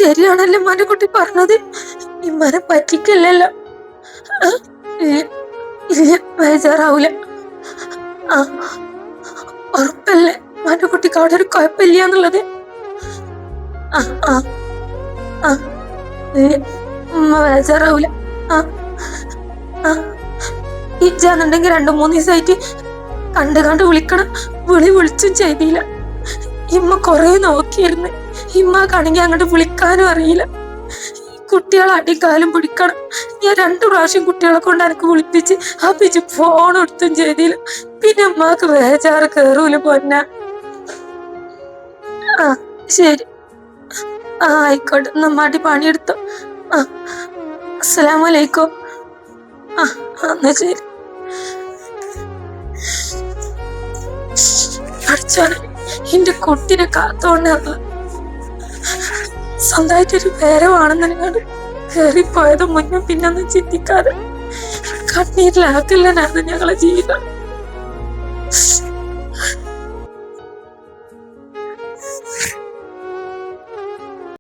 ശരിയാണല്ലോ മനക്കുട്ടി പറഞ്ഞത്. ഇമ്മനെ പറ്റിക്കല്ലല്ലോ. ഇല്ല ഇല്ല, ബേജാറാവൂല. ആ, ഉറപ്പല്ലേ മനക്കുട്ടിക്ക് അവിടെ ഒരു കുഴപ്പമില്ല എന്നുള്ളത്? ആ ആ ആ, ഇല്ല, ഉമ്മ ബേജാറാവൂല. ആ ആ, ഇജ്ജാന്നുണ്ടെങ്കിൽ 2-3 ദിവസമായിട്ട് കണ്ട് വിളിക്കണം. വിളിച്ചും ചെയ്തില്ല. ഇമ്മ കൊറേ നോക്കിയിരുന്നു. ഇമ്മക്കാണെങ്കിൽ അങ്ങോട്ട് വിളിക്കാനും അറിയില്ല. കുട്ടികളെ അടിക്കാലും പിടിക്കണം. ഞാൻ 2 പ്രാവശ്യം കുട്ടികളെ കൊണ്ട് എനിക്ക് വിളിപ്പിച്ച് അപ്പിച്ച് ഫോൺ എടുത്തും ചെയ്തില്ല. പിന്നെ ഉമ്മാക്ക് ബേജാറ് കേറൂല പൊന്ന. ആ ശരി, ആ ആയിക്കോട്ടെ, നമ്മാട്ടി പണിയെടുത്തോ. ആ, അസ്സലാമലൈക്കും. ആ എന്നാ ശരി. പഠിച്ചോനെ, എന്റെ കുട്ടിനെ കാത്തോണ്ടാണ്. സ്വന്തമായിട്ടൊരു പേരവാണെന്നാണ് കേറിപ്പോയത്. മുന്നും പിന്നൊന്നും ചിന്തിക്കാതെ കണ്ണീരിലാക്കില്ലനാണ് ഞങ്ങളെ ജീവിതം.